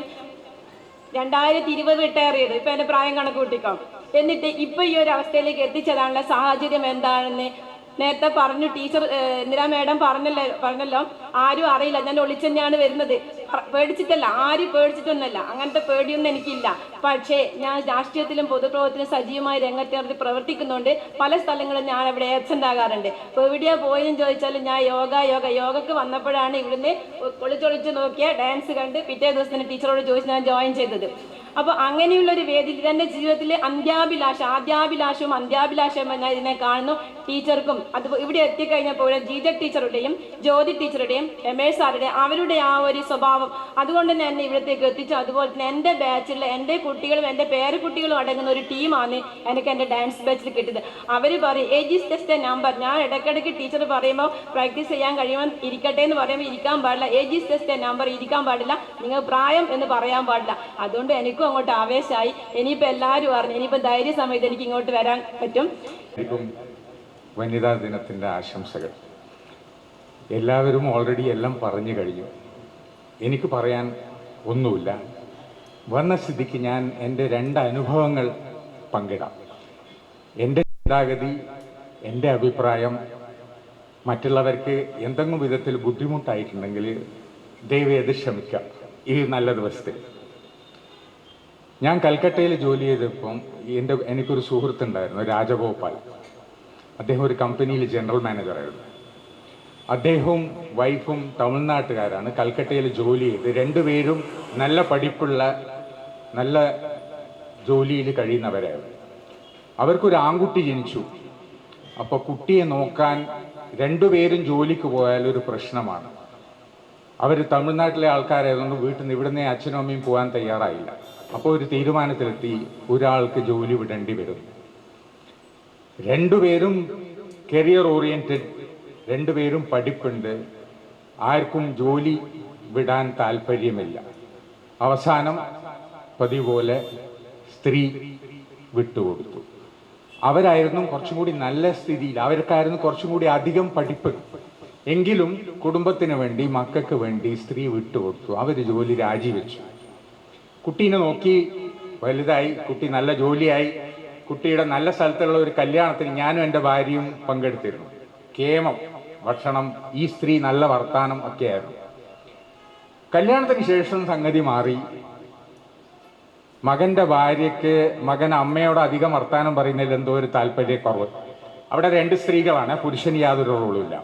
2020 റിട്ടയർ ചെയ്തു. ഇപ്പം എൻ്റെ പ്രായം കണക്ക് കൂട്ടിക്കാം. എന്നിട്ട് ഇപ്പം ഈ ഒരു അവസ്ഥയിലേക്ക് എത്തിച്ചതാണുള്ള സാഹചര്യം എന്താണെന്ന് നേരത്തെ പറഞ്ഞു. ടീച്ചർ ഇന്ദിരാ മാഡം പറഞ്ഞല്ലോ ആരും അറിയില്ല, ഞാൻ ഒളിച്ചു തന്നെയാണ് വരുന്നത്. പേടിച്ചിട്ടല്ല, ആരും പേടിച്ചിട്ടൊന്നുമല്ല, അങ്ങനത്തെ പേടിയൊന്നും എനിക്കില്ല. പക്ഷേ ഞാൻ രാഷ്ട്രീയത്തിലും പൊതുപ്രവർത്തനം സജീവമായി രംഗത്തേർത്ത് പ്രവർത്തിക്കുന്നുണ്ട്. പല സ്ഥലങ്ങളും ഞാൻ അവിടെ ആബ്സെൻ്റ് ആകാറുണ്ട്. ഇപ്പോൾ എവിടെയാണ് പോയെന്ന് ചോദിച്ചാൽ ഞാൻ യോഗക്ക് വന്നപ്പോഴാണ് ഇവിടുന്ന് ഒളിച്ചൊളിച്ച് നോക്കിയ ഡാൻസ് കണ്ട് പിറ്റേ ദിവസത്തിന് ടീച്ചറോട് ചോദിച്ച് ഞാൻ ജോയിൻ ചെയ്തത്. അപ്പോൾ അങ്ങനെയുള്ളൊരു വേദിയിൽ എൻ്റെ ജീവിതത്തിലെ ആദ്യാഭിലാഷവും അന്ത്യാഭിലാഷവും ഞാൻ ഇതിനെ കാണുന്നു. ടീച്ചർക്കും അത് ഇവിടെ എത്തിക്കഴിഞ്ഞപ്പോൾ ജീജ ടീച്ചറുടെയും ജ്യോതി ടീച്ചറുടെയും രമേശ് സാറുടെയും അവരുടെ ആ ഒരു സ്വഭാവം അതുകൊണ്ട് തന്നെ എന്നെ ഇവിടത്തേക്ക് എത്തിച്ചു. അതുപോലെ തന്നെ എൻ്റെ ബാച്ചിലുള്ള എൻ്റെ കുട്ടികളും എൻ്റെ പേരക്കുട്ടികളും അടങ്ങുന്ന ഒരു ടീമാണ് എനിക്ക് എൻ്റെ ഡാൻസ് ബാച്ചിൽ കിട്ടിയത്. അവർ പറയും ഏജീസ് ടെസ്റ്റ് നമ്പർ. ഞാൻ ഇടയ്ക്കിടയ്ക്ക് ടീച്ചർ പറയുമ്പോൾ പ്രാക്ടീസ് ചെയ്യാൻ കഴിയുമ്പോൾ ഇരിക്കട്ടെ എന്ന് പറയുമ്പോൾ ഇരിക്കാൻ പാടില്ല. ഏജീസ് ടെസ്റ്റ് നമ്പർ ഇരിക്കാൻ പാടില്ല, നിങ്ങൾ പ്രായം എന്ന് പറയാൻ പാടില്ല. അതുകൊണ്ട് എനിക്കും അങ്ങോട്ട് ആവേശമായി. ഇനിയിപ്പോൾ എല്ലാവരും അറിഞ്ഞു, ഇനിയിപ്പോൾ ധൈര്യസമയത്ത് എനിക്ക് ഇങ്ങോട്ട് വരാൻ പറ്റും. വനിതാ ദിനത്തിൻ്റെ ആശംസകൾ. എല്ലാവരും ഓൾറെഡി എല്ലാം പറഞ്ഞു കഴിഞ്ഞു. എനിക്ക് പറയാൻ ഒന്നുമില്ല. വന്ന സ്ഥിതിക്ക് ഞാൻ എൻ്റെ 2 അനുഭവങ്ങൾ പങ്കിടാം. എൻ്റെ ചിന്താഗതി, എൻ്റെ അഭിപ്രായം മറ്റുള്ളവർക്ക് എന്തെങ്കിലും വിധത്തിൽ ബുദ്ധിമുട്ടായിട്ടുണ്ടെങ്കിൽ ദയവേത് ക്ഷമിക്കാം ഈ നല്ല ദിവസത്തിൽ. ഞാൻ കൽക്കട്ടയിൽ ജോലി ചെയ്തപ്പം എനിക്കൊരു സുഹൃത്തുണ്ടായിരുന്നു, രാജഗോപാൽ. അദ്ദേഹം ഒരു കമ്പനിയിൽ ജനറൽ മാനേജറായിരുന്നു. അദ്ദേഹവും വൈഫും തമിഴ്നാട്ടുകാരാണ്. കൽക്കട്ടയിൽ ജോലി ചെയ്ത് 2 പേരും നല്ല പഠിപ്പുള്ള നല്ല ജോലിയിൽ കഴിയുന്നവരായിരുന്നു. അവർക്കൊരു ആൺകുട്ടി ജനിച്ചു. അപ്പോൾ കുട്ടിയെ നോക്കാൻ 2 പേരും ജോലിക്ക് പോയാൽ ഒരു പ്രശ്നമാണ്. അവർ തമിഴ്നാട്ടിലെ ആൾക്കാരായതുകൊണ്ട് വീട്ടിൽ നിന്ന് ഇവിടുന്ന് അച്ഛനും അമ്മയും പോകാൻ തയ്യാറായില്ല. അപ്പോൾ ഒരു തീരുമാനത്തിലെത്തി ഒരാൾക്ക് ജോലി വിടേണ്ടി വരും. 2 പേരും കരിയർ ഓറിയൻറ്റഡ്, 2 പേരും പഠിപ്പുണ്ട്, ആർക്കും ജോലി വിടാൻ താല്പര്യമില്ല. അവസാനം പതിവ് പോലെ സ്ത്രീ വിട്ടുകൊടുത്തു. അവരായിരുന്നു കുറച്ചും കൂടി നല്ല സ്ഥിതിയിൽ, അവർക്കായിരുന്നു കുറച്ചും കൂടി അധികം പഠിപ്പ്. എങ്കിലും കുടുംബത്തിന് വേണ്ടി മക്കൾക്ക് വേണ്ടി സ്ത്രീ വിട്ടുകൊടുത്തു. അവർ ജോലി രാജിവെച്ചു. കുട്ടീനെ നോക്കി വലുതായി, കുട്ടി നല്ല ജോലിയായി. കുട്ടിയുടെ നല്ല സ്ഥലത്തുള്ള ഒരു കല്യാണത്തിന് ഞാനും എൻ്റെ ഭാര്യയും പങ്കെടുത്തിരുന്നു. കേമം, ഭക്ഷണം, ഈ സ്ത്രീ നല്ല വർത്താനം ഒക്കെയായിരുന്നു. കല്യാണത്തിന് ശേഷം സംഗതി മാറി. മകൻ്റെ ഭാര്യയ്ക്ക് മകൻ അമ്മയോട് അധികം വർത്താനം പറയുന്നതിൽ എന്തോ ഒരു താല്പര്യക്കുറവ്. അവിടെ 2 സ്ത്രീകളാണ്, പുരുഷന് യാതൊരു റോളുമില്ല.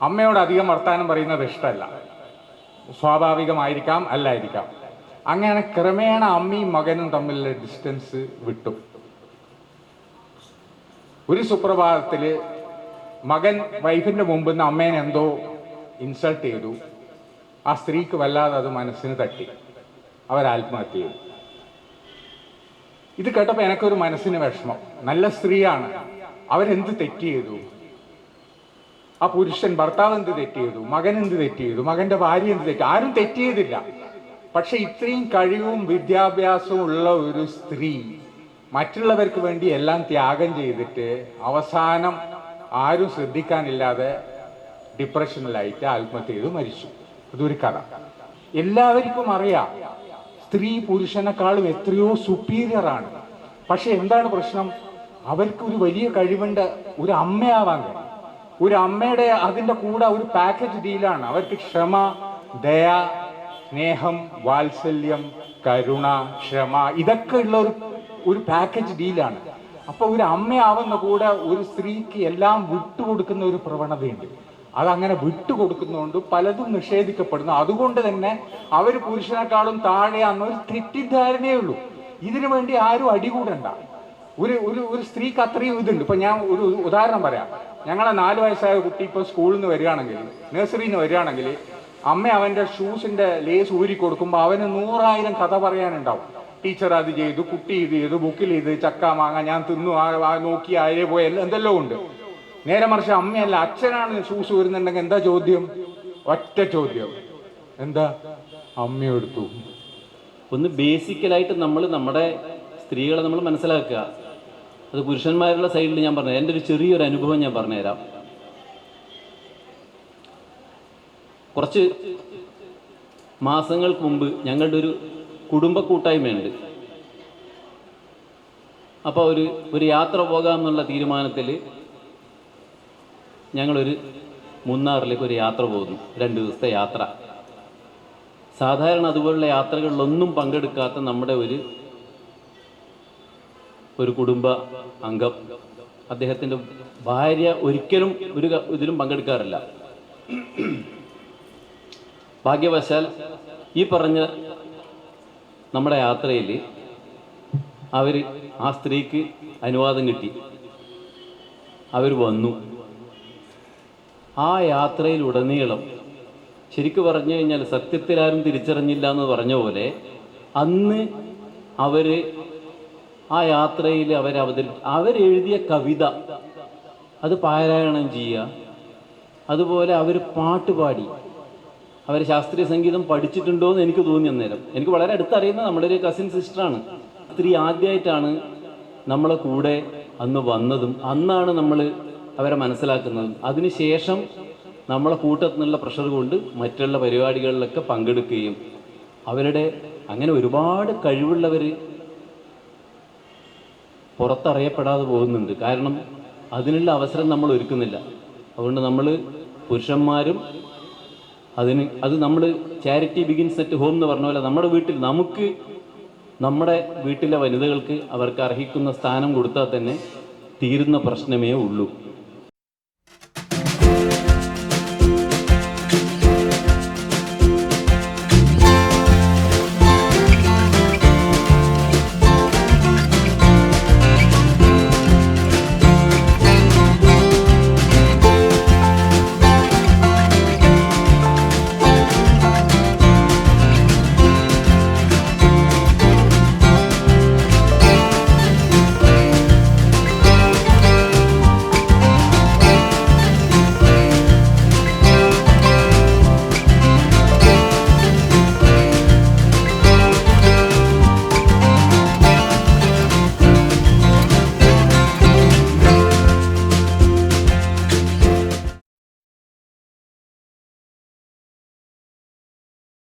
അമ്മയോട് അധികം വർത്താനം പറയുന്നത് ഇഷ്ടമല്ല. സ്വാഭാവികമായിരിക്കാം, അല്ലായിരിക്കാം. അങ്ങനെ ക്രമേണ അമ്മയും മകനും തമ്മിലുള്ള ഡിസ്റ്റൻസ് വിട്ടു. ഒരു സുപ്രഭാതത്തില് മകൻ വൈഫിന്റെ മുമ്പിൽ നിന്ന് അമ്മേനെ എന്തോ ഇൻസൾട്ട് ചെയ്തു. ആ സ്ത്രീക്ക് വല്ലാതെ അത് മനസ്സിന് തട്ടി. അവർ ആത്മഹത്യ ചെയ്തു. ഇത് കേട്ടപ്പോൾ എനിക്കൊരു മനസ്സിന് വിഷമം. നല്ല സ്ത്രീയാണ്, അവരെന്ത് തെറ്റ് ചെയ്തു? ആ പുരുഷൻ, ഭർത്താവ് എന്ത് തെറ്റ് ചെയ്തു? മകൻ എന്ത് തെറ്റ് ചെയ്തു? മകന്റെ ഭാര്യ എന്ത് തെറ്റ്? ആരും തെറ്റ് ചെയ്തില്ല. പക്ഷെ ഇത്രയും കഴിവും വിദ്യാഭ്യാസവും ഉള്ള ഒരു സ്ത്രീ മറ്റുള്ളവർക്ക് വേണ്ടി എല്ലാം ത്യാഗം ചെയ്തിട്ട് അവസാനം ആരും ശ്രദ്ധിക്കാനില്ലാതെ ഡിപ്രഷനിലായിട്ട് ആത്മഹത്യ ചെയ്ത് മരിച്ചു. അതൊരു കഥ. എല്ലാവർക്കും അറിയാം സ്ത്രീ പുരുഷനെക്കാളും എത്രയോ സുപ്പീരിയർ ആണ്. പക്ഷെ എന്താണ് പ്രശ്നം? അവർക്ക് ഒരു വലിയ കഴിവുണ്ട്, ഒരു അമ്മയാവാൻ കഴിയും. ഒരു അമ്മയുടെ അതിൻ്റെ കൂടെ ഒരു പാക്കേജ് ഡീലാണ്. അവർക്ക് ക്ഷമ, ദയ, സ്നേഹം, വാത്സല്യം, കരുണ, ക്ഷമ, ഇതൊക്കെ ഉള്ള ഒരു പാക്കേജ് ഡീലാണ്. അപ്പൊ ഒരു അമ്മയാവുന്ന കൂടെ ഒരു സ്ത്രീക്ക് എല്ലാം വിട്ടുകൊടുക്കുന്ന ഒരു പ്രവണതയുണ്ട്. അതങ്ങനെ വിട്ടുകൊടുക്കുന്നതുകൊണ്ട് പലതും നിഷേധിക്കപ്പെടുന്നു. അതുകൊണ്ട് തന്നെ അവർ പുരുഷനേക്കാളും താഴെയാണെന്നൊരു തെറ്റിദ്ധാരണയേ ഉള്ളൂ. ഇതിനു വേണ്ടി ആരും അടികൂടണ്ട. ഒരു സ്ത്രീക്ക് അത്രയും ഇതുണ്ട്. ഇപ്പൊ ഞാൻ ഒരു ഉദാഹരണം പറയാം. ഞങ്ങളെ 4 വയസ്സായ കുട്ടി ഇപ്പോൾ സ്കൂളിൽ നിന്ന് വരികയാണെങ്കിൽ, നഴ്സറിയിൽ നിന്ന് വരികയാണെങ്കിൽ, അമ്മ അവന്റെ ഷൂസിന്റെ ലേസ് ഊരി കൊടുക്കുമ്പോൾ അവന് 100,000 കഥ പറയാനുണ്ടാവും. ടീച്ചർ അത് ചെയ്തു, കുട്ടി ഇത് ചെയ്തു, ബുക്കിൽ ഇത്, ചക്ക മാങ്ങ ഞാൻ തിന്നു, നോക്കി ആരെ പോയ എന്തെല്ലോ ഉണ്ട്. നേരെ മറിച്ച് അമ്മയല്ല, അച്ഛനാണ് ഷൂസ് ഊരുന്നുണ്ടെങ്കിൽ എന്താ ചോദ്യം? ഒറ്റ ചോദ്യം, എന്താ അമ്മയെടുത്തു? ഒന്ന് ബേസിക്കലായിട്ട് നമ്മുടെ സ്ത്രീകളെ നമ്മൾ മനസ്സിലാക്കുക. അത് പുരുഷന്മാരുടെ സൈഡിൽ ഞാൻ പറഞ്ഞു, എൻ്റെ ഒരു ചെറിയൊരു അനുഭവം ഞാൻ പറഞ്ഞുതരാം. കുറച്ച് മാസങ്ങൾക്ക് മുമ്പ് ഞങ്ങളുടെ ഒരു കുടുംബ കൂട്ടായ്മയുണ്ട്. അപ്പോൾ ഒരു യാത്ര പോകാമെന്നുള്ള തീരുമാനത്തിൽ ഞങ്ങളൊരു മൂന്നാറിലേക്ക് ഒരു യാത്ര പോകുന്നു. 2 ദിവസത്തെ യാത്ര. സാധാരണ അതുപോലുള്ള യാത്രകളിലൊന്നും പങ്കെടുക്കാത്ത നമ്മുടെ ഒരു കുടുംബ അംഗം, അദ്ദേഹത്തിൻ്റെ ഭാര്യ ഒരിക്കലും ഒരു ഇതിലും പങ്കെടുക്കാറില്ല. ഭാഗ്യവശാൽ ഈ പറഞ്ഞ നമ്മുടെ യാത്രയിൽ ആ സ്ത്രീക്ക് അനുവാദം കിട്ടി. അവർ വന്നു. ആ യാത്രയിലുടനീളം ശരിക്കും പറഞ്ഞു കഴിഞ്ഞാൽ സത്യത്തിലാരും തിരിച്ചറിഞ്ഞില്ല എന്ന് പറഞ്ഞ പോലെ അന്ന് ആ യാത്രയിൽ അവരെഴുതിയ കവിത അത് പാരായണം ചെയ്യുക, അതുപോലെ അവർ പാട്ടുപാടി. അവർ ശാസ്ത്രീയ സംഗീതം പഠിച്ചിട്ടുണ്ടോ എന്ന് എനിക്ക് തോന്നി അന്നേരം. എനിക്ക് വളരെ അടുത്തറിയുന്ന നമ്മുടെ ഒരു കസിൻ സിസ്റ്ററാണ്. സ്ത്രീ ആദ്യമായിട്ടാണ് നമ്മളെ കൂടെ അന്ന് വന്നതും അന്നാണ് നമ്മൾ അവരെ മനസ്സിലാക്കുന്നതും. അതിനുശേഷം നമ്മളെ കൂട്ടത്തിൽ നിന്നുള്ള പ്രഷർ കൊണ്ട് മറ്റുള്ള പരിപാടികളിലൊക്കെ പങ്കെടുക്കുകയും അങ്ങനെ ഒരുപാട് കഴിവുള്ളവർ പുറത്തറിയപ്പെടാതെ പോകുന്നുണ്ട്. കാരണം അതിനുള്ള അവസരം നമ്മൾ ഒരുക്കുന്നില്ല. അതുകൊണ്ട് നമ്മൾ പുരുഷന്മാരും അത് നമ്മൾ ചാരിറ്റി ബിഗിൻസ് അറ്റ് ഹോം എന്ന് പറഞ്ഞ പോലെ നമ്മുടെ വീട്ടിലെ വനിതകൾക്ക് അവർക്ക് അർഹിക്കുന്ന സ്ഥാനം കൊടുത്താൽ തന്നെ തീരുന്ന പ്രശ്നമേ ഉള്ളൂ.